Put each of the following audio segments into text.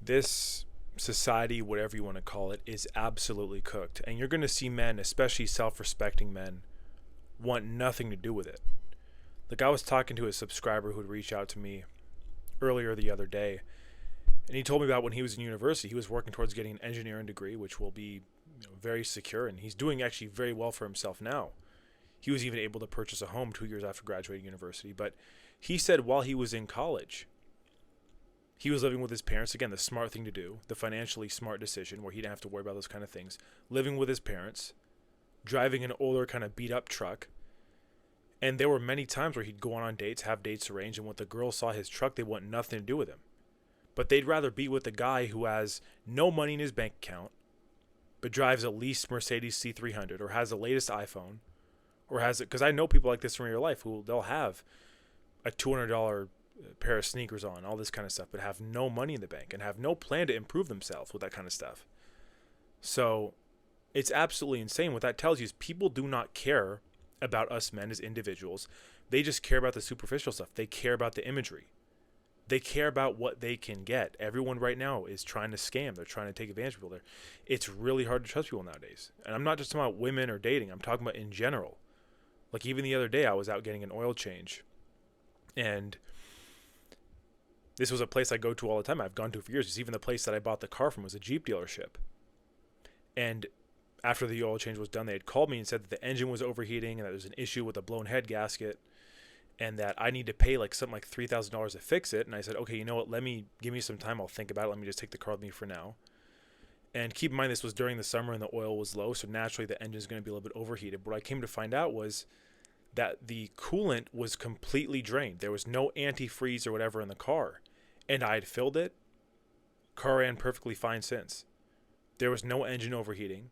This society, whatever you want to call it, is absolutely cooked. And you're going to see men, especially self respecting men, want nothing to do with it. Like, I was talking to a subscriber who had reached out to me earlier the other day, and he told me about when he was in university, he was working towards getting an engineering degree, which will be very secure, and he's doing actually very well for himself now. He was even able to purchase a home 2 years after graduating university. But he said while he was in college, he was living with his parents. Again, the smart thing to do, the financially smart decision where he didn't have to worry about those kind of things. Living with his parents, driving an older kind of beat up truck. And there were many times where he'd go on dates, have dates arranged, and when the girls saw his truck, they want nothing to do with him. But they'd rather be with the guy who has no money in his bank account, but drives a leased Mercedes C300 or has the latest iPhone, or has it, because I know people like this in real life who they'll have a $200 pair of sneakers on, all this kind of stuff, but have no money in the bank and have no plan to improve themselves with that kind of stuff. So it's absolutely insane. What that tells you is people do not care about us men as individuals. They just care about the superficial stuff. They care about the imagery. They care about what they can get. Everyone right now is trying to scam. They're trying to take advantage of people. It's really hard to trust people nowadays. And I'm not just talking about women or dating. I'm talking about in general. Like, even the other day, I was out getting an oil change. And this was a place I go to all the time. I've gone to for years. It's even the place that I bought the car from was a Jeep dealership. And after the oil change was done, they had called me and said that the engine was overheating and that there's an issue with a blown head gasket and that I need to pay like something like $3,000 to fix it. And I said, okay, you know what? Give me some time. I'll think about it. Let me just take the car with me for now. And keep in mind, this was during the summer and the oil was low. So naturally the engine's going to be a little bit overheated. What I came to find out was that the coolant was completely drained. There was no antifreeze or whatever in the car. And I had filled it. Car ran perfectly fine since. There was no engine overheating.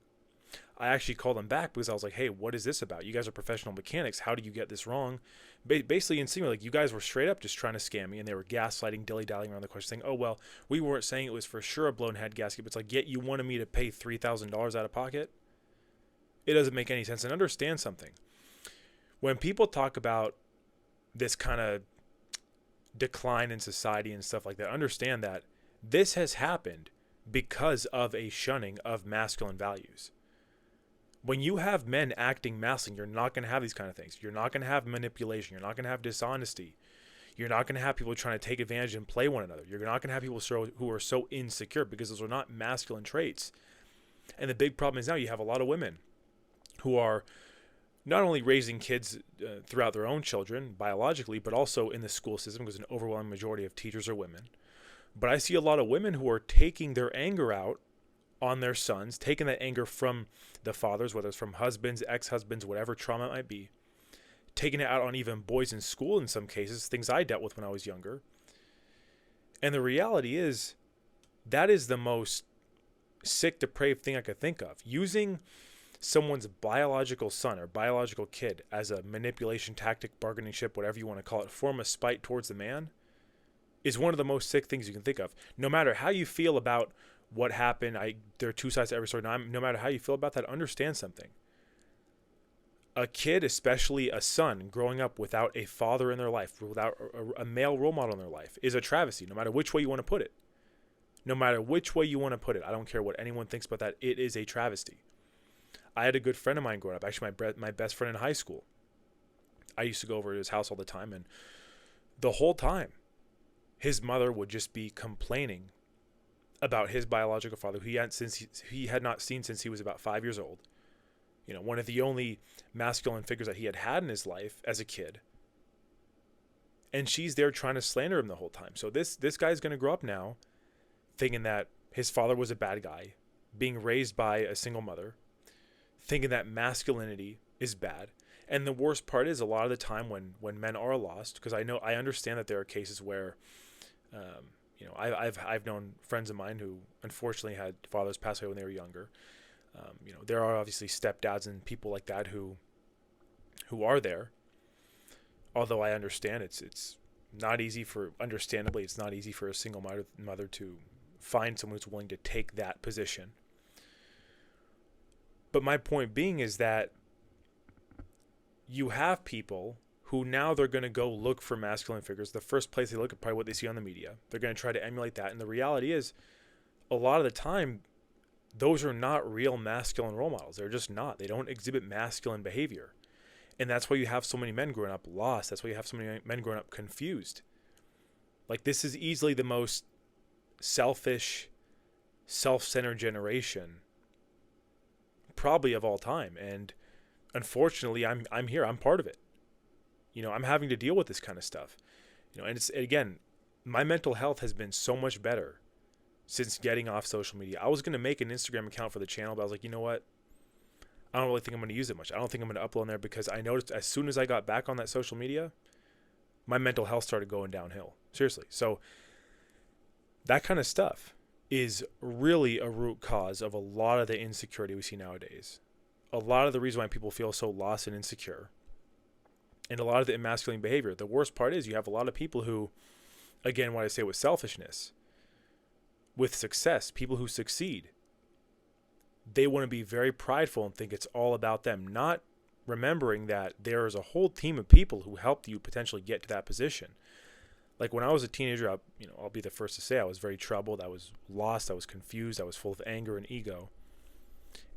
I actually called them back because I was like, hey, what is this about? You guys are professional mechanics. How do you get this wrong? Basically insinuating like you guys were straight up just trying to scam me, and they were gaslighting, dilly-dallying around the question, saying, oh, well, we weren't saying it was for sure a blown head gasket, but it's like, yet you wanted me to pay $3,000 out of pocket? It doesn't make any sense. And understand something. When people talk about this kind of decline in society and stuff like that, understand that this has happened because of a shunning of masculine values. When you have men acting masculine, you're not going to have these kind of things. You're not going to have manipulation. You're not going to have dishonesty. You're not going to have people trying to take advantage and play one another. You're not going to have people who are so insecure because those are not masculine traits. And the big problem is now you have a lot of women who are not only raising kids throughout their own children biologically, but also in the school system because an overwhelming majority of teachers are women. But I see a lot of women who are taking their anger out on their sons, taking that anger from the fathers, whether it's from husbands, ex-husbands, whatever trauma it might be, taking it out on even boys in school in some cases, things I dealt with when I was younger. And the reality is that is the most sick, depraved thing I could think of. Using someone's biological son or biological kid as a manipulation tactic, bargaining chip, whatever you want to call it, form of spite towards the man is one of the most sick things you can think of. No matter how you feel about what happened, there are two sides to every story. No matter how you feel about that, understand something. A kid, especially a son, growing up without a father in their life, without a male role model in their life, is a travesty, no matter which way you want to put it. No matter which way you want to put it. I don't care what anyone thinks about that. It is a travesty. I had a good friend of mine growing up, actually my best friend in high school. I used to go over to his house all the time, and the whole time, his mother would just be complaining about his biological father, who he had not seen since he was about 5 years old. You know, one of the only masculine figures that he had in his life as a kid. And she's there trying to slander him the whole time. So this guy's going to grow up now thinking that his father was a bad guy, being raised by a single mother, thinking that masculinity is bad. And the worst part is a lot of the time when men are lost, because I understand that there are cases where, I've known friends of mine who unfortunately had fathers pass away when they were younger. There are obviously stepdads and people like that who are there. Although I understand it's not easy understandably, it's not easy for a single mother to find someone who's willing to take that position. But my point being is that you have people who now they're going to go look for masculine figures. The first place they look at probably what they see on the media. They're going to try to emulate that. And the reality is, a lot of the time, those are not real masculine role models. They're just not. They don't exhibit masculine behavior. And that's why you have so many men growing up lost. That's why you have so many men growing up confused. Like, this is easily the most selfish, self-centered generation probably of all time. And unfortunately, I'm here. I'm part of it. You know, I'm having to deal with this kind of stuff. You know, and it's, again, my mental health has been so much better since getting off social media. I was going to make an Instagram account for the channel, but I was like, you know what? I don't really think I'm going to use it much. I don't think I'm going to upload on there, because I noticed as soon as I got back on that social media, my mental health started going downhill. Seriously. So that kind of stuff is really a root cause of a lot of the insecurity we see nowadays. A lot of the reason why people feel so lost and insecure, and a lot of the emasculating behavior. The worst part is you have a lot of people who, again, what I say with selfishness, with success, people who succeed, they want to be very prideful and think it's all about them, not remembering that there is a whole team of people who helped you potentially get to that position. Like, when I was a teenager, I'll be the first to say I was very troubled. I was lost. I was confused. I was full of anger and ego.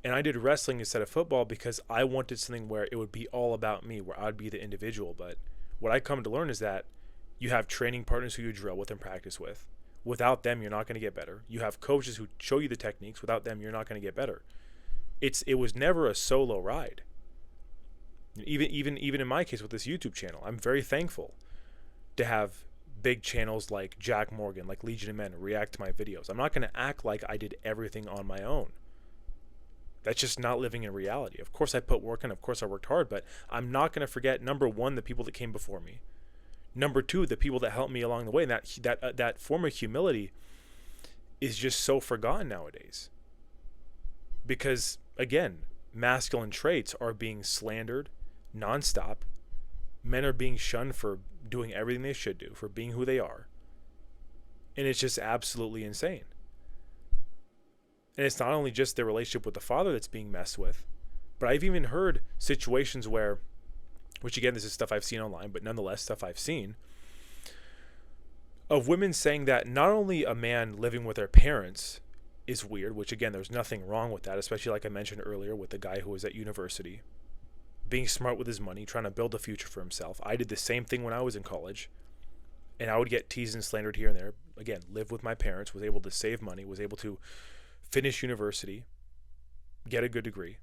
And I did wrestling instead of football because I wanted something where it would be all about me, where I'd be the individual. But what I come to learn is that you have training partners who you drill with and practice with. Without them, you're not going to get better. You have coaches who show you the techniques. Without them, you're not going to get better. It was never a solo ride. Even in my case with this YouTube channel, I'm very thankful to have big channels like Jack Morgan, like Legion of Men, react to my videos. I'm not going to act like I did everything on my own. That's just not living in reality. Of course I put work in, of course I worked hard, but I'm not going to forget, number one, the people that came before me. Number two, the people that helped me along the way. And that form of humility is just so forgotten nowadays. Because, again, masculine traits are being slandered nonstop. Men are being shunned for doing everything they should do, for being who they are. And it's just absolutely insane. And it's not only just their relationship with the father that's being messed with, but I've even heard situations where, which again, this is stuff I've seen online, but nonetheless stuff I've seen, of women saying that not only a man living with their parents is weird, which again, there's nothing wrong with that, especially like I mentioned earlier with the guy who was at university, being smart with his money, trying to build a future for himself. I did the same thing when I was in college, and I would get teased and slandered here and there. Again, lived with my parents, was able to save money, was able to finish university, get a good degree.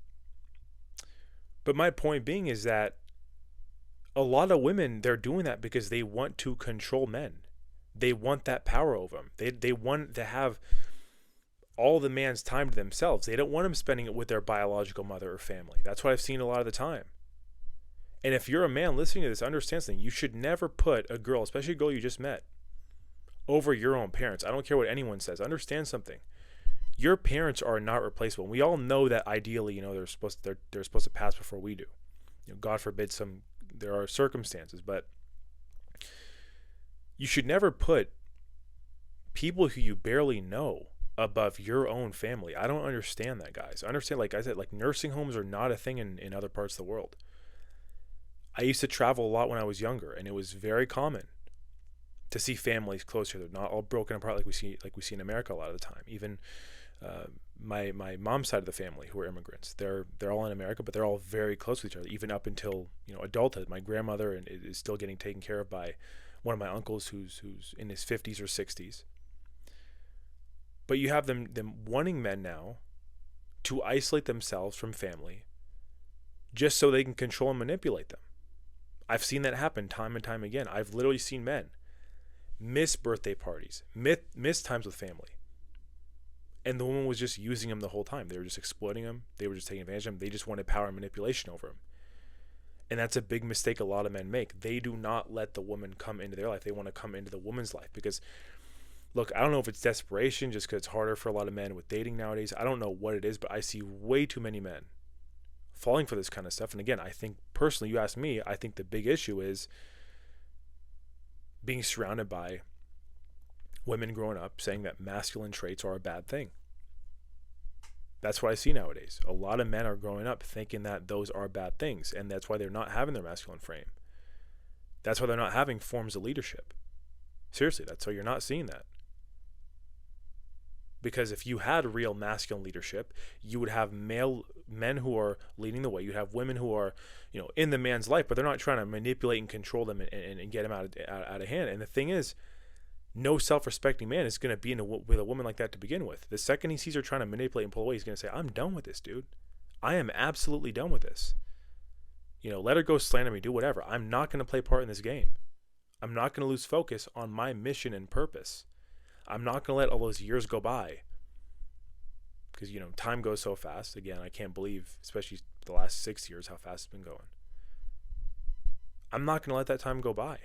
But my point being is that a lot of women, they're doing that because they want to control men. They want that power over them. They want to have all the man's time to themselves. They don't want him spending it with their biological mother or family. That's what I've seen a lot of the time. And if you're a man listening to this, understand something. You should never put a girl, especially a girl you just met, over your own parents. I don't care what anyone says. Understand something. Your parents are not replaceable. We all know that ideally, they're supposed to pass before we do. God forbid there are circumstances, but you should never put people who you barely know above your own family. I don't understand that, guys. I understand, like I said, like nursing homes are not a thing in other parts of the world. I used to travel a lot when I was younger, and it was very common to see families closer. They're not all broken apart like we see in America a lot of the time. Even my mom's side of the family, who are immigrants, they're all in America, but they're all very close with each other, even up until adulthood. My grandmother is still getting taken care of by one of my uncles who's in his 50s or 60s. But you have them wanting men now to isolate themselves from family just so they can control and manipulate them. I've seen that happen time and time again. I've literally seen men miss birthday parties, miss times with family. And the woman was just using him the whole time. They were just exploiting him. They were just taking advantage of him. They just wanted power and manipulation over him. And that's a big mistake a lot of men make. They do not let the woman come into their life. They want to come into the woman's life because, look, I don't know if it's desperation just because it's harder for a lot of men with dating nowadays. I don't know what it is, but I see way too many men falling for this kind of stuff. And again, I think personally, you ask me, I think the big issue is being surrounded by women growing up saying that masculine traits are a bad thing. That's what I see nowadays. A lot of men are growing up thinking that those are bad things, and that's why they're not having their masculine frame. That's why they're not having forms of leadership. Seriously, that's why you're not seeing that. Because if you had real masculine leadership, you would have men who are leading the way. You'd have women who are, in the man's life, but they're not trying to manipulate and control them and get them out of hand. And the thing is, no self-respecting man is going to be with a woman like that to begin with. The second he sees her trying to manipulate and pull away, he's going to say, I'm done with this, dude. I am absolutely done with this. Let her go slander me, do whatever. I'm not going to play part in this game. I'm not going to lose focus on my mission and purpose. I'm not going to let all those years go by. Because, time goes so fast. Again, I can't believe, especially the last 6 years, how fast it's been going. I'm not going to let that time go by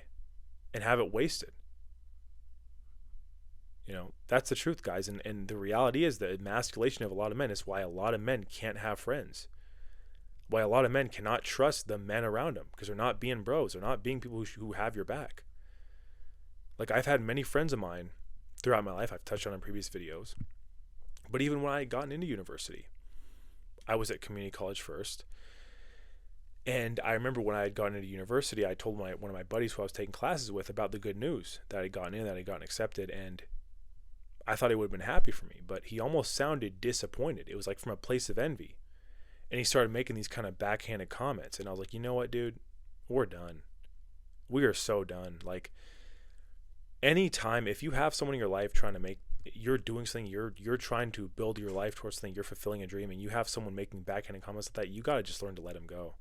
and have it wasted. That's the truth, guys. And the reality is the emasculation of a lot of men is why a lot of men can't have friends. Why a lot of men cannot trust the men around them, because they're not being bros. They're not being people who have your back. Like, I've had many friends of mine throughout my life, I've touched on in previous videos. But even when I had gotten into university, I was at community college first. And I remember when I had gotten into university, I told one of my buddies who I was taking classes with about the good news that I had gotten in, that I had gotten accepted. And I thought he would have been happy for me, but he almost sounded disappointed. It was like from a place of envy. And he started making these kind of backhanded comments. And I was like, you know what, dude? We're done. We are so done. Like, anytime, if you have someone in your life you're doing something, you're trying to build your life towards something, you're fulfilling a dream, and you have someone making backhanded comments like that, you got to just learn to let them go.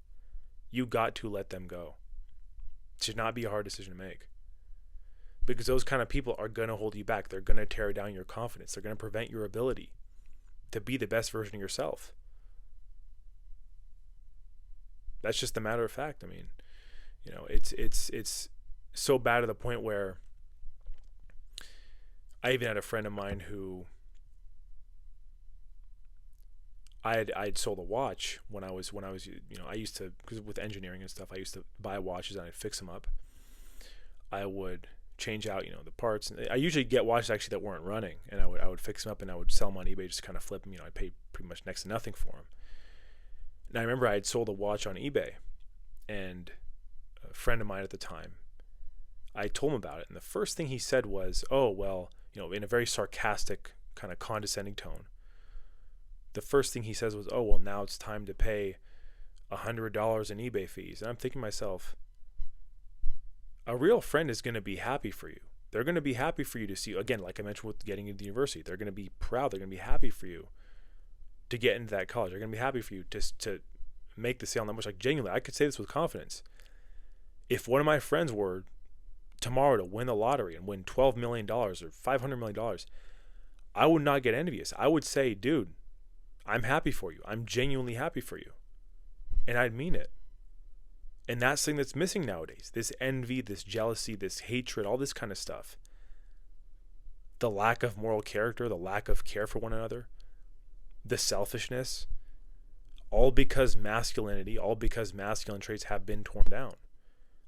You got to let them go. It should not be a hard decision to make. Because those kind of people are going to hold you back. They're going to tear down your confidence. They're going to prevent your ability to be the best version of yourself. That's just a matter of fact. I mean, it's so bad to the point where I even had a friend of mine who I'd sold a watch when I was I used to, because with engineering and stuff, I used to buy watches and I'd fix them up. I would change out the parts. I usually get watches actually that weren't running, and I would fix them up and I would sell them on eBay, just kind of flip them. I'd pay pretty much next to nothing for them. And I remember I had sold a watch on eBay, and a friend of mine at the time, I told him about it, and the first thing he said was, oh, well, in a very sarcastic, kind of condescending tone. The first thing he says was, oh, well, now it's time to pay $100 in eBay fees. And I'm thinking to myself, a real friend is going to be happy for you. They're going to be happy for you to see, again, like I mentioned with getting into the university, they're going to be proud. They're going to be happy for you to get into that college. They're going to be happy for you to make the sale that much. Like, genuinely, I could say this with confidence. If one of my friends were tomorrow to win the lottery and win $12 million or $500 million, I would not get envious. I would say, dude, I'm happy for you. I'm genuinely happy for you. And I'd mean it. And that's the thing that's missing nowadays. This envy, this jealousy, this hatred, all this kind of stuff. The lack of moral character, the lack of care for one another, the selfishness, all because masculinity, all because masculine traits have been torn down.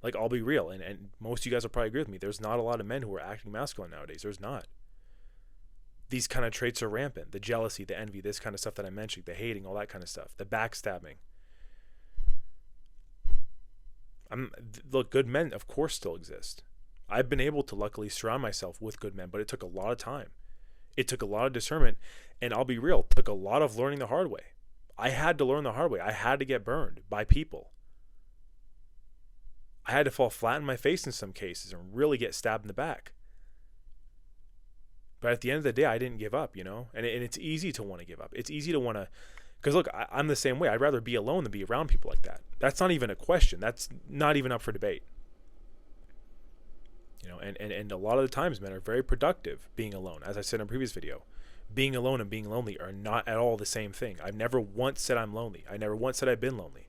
Like, I'll be real, and most of you guys will probably agree with me. There's not a lot of men who are acting masculine nowadays. There's not. These kind of traits are rampant. The jealousy, the envy, this kind of stuff that I mentioned, the hating, all that kind of stuff, the backstabbing. Look, good men, of course, still exist. I've been able to luckily surround myself with good men, but it took a lot of time. It took a lot of discernment, and I'll be real, it took a lot of learning the hard way. I had to learn the hard way. I had to get burned by people. I had to fall flat on my face in some cases and really get stabbed in the back. But at the end of the day, I didn't give up, and it's easy to want to give up. It's easy to want to, because look, I'm the same way. I'd rather be alone than be around people like that. That's not even a question. That's not even up for debate. And a lot of the times men are very productive being alone. As I said in a previous video, being alone and being lonely are not at all the same thing. I've never once said I'm lonely. I never once said I've been lonely.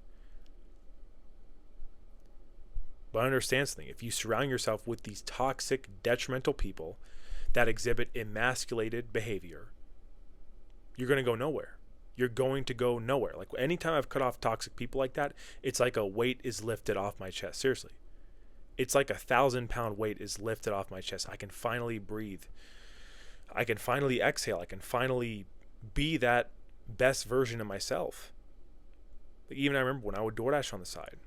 But understand something. If you surround yourself with these toxic, detrimental people that exhibit emasculated behavior, you're going to go nowhere. You're going to go nowhere. Like, anytime I've cut off toxic people like that, it's like a weight is lifted off my chest. Seriously. It's like 1,000-pound weight is lifted off my chest. I can finally breathe. I can finally exhale. I can finally be that best version of myself. Like, even I remember when I would DoorDash on the side,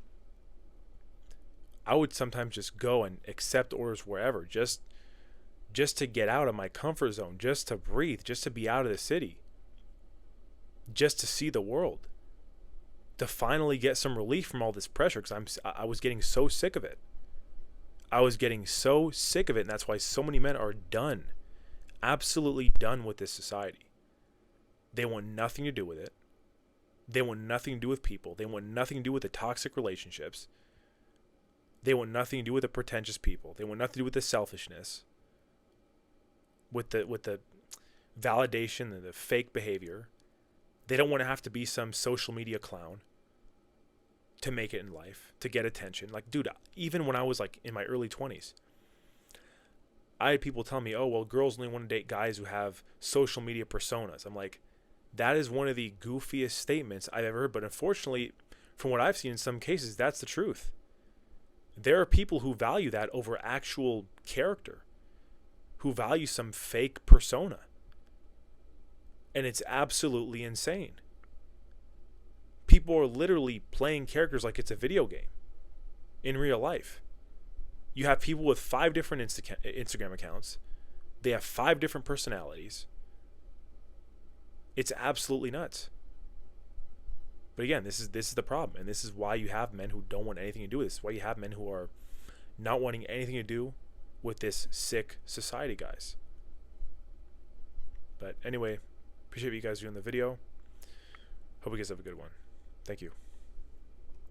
I would sometimes just go and accept orders wherever, just to get out of my comfort zone, just to breathe, just to be out of the city, just to see the world, to finally get some relief from all this pressure, because I was getting so sick of it. I was getting so sick of it, and that's why so many men are done, absolutely done with this society. They want nothing to do with it. They want nothing to do with people. They want nothing to do with the toxic relationships. They want nothing to do with the pretentious people. They want nothing to do with the selfishness, with the validation and the fake behavior. They don't want to have to be some social media clown to make it in life, to get attention. Like, dude, even when I was like in my early 20s, I had people tell me, oh, well, girls only want to date guys who have social media personas. I'm like, that is one of the goofiest statements I've ever heard. But unfortunately, from what I've seen in some cases, that's the truth. There are people who value that over actual character, who value some fake persona. And it's absolutely insane. People are literally playing characters like it's a video game in real life. You have people with 5 different Instagram accounts. They have 5 different personalities. It's absolutely nuts. But again, this is the problem, and this is why you have men who don't want anything to do with this. This is why you have men who are not wanting anything to do with this sick society, guys. But anyway, appreciate you guys doing the video. Hope you guys have a good one. Thank you.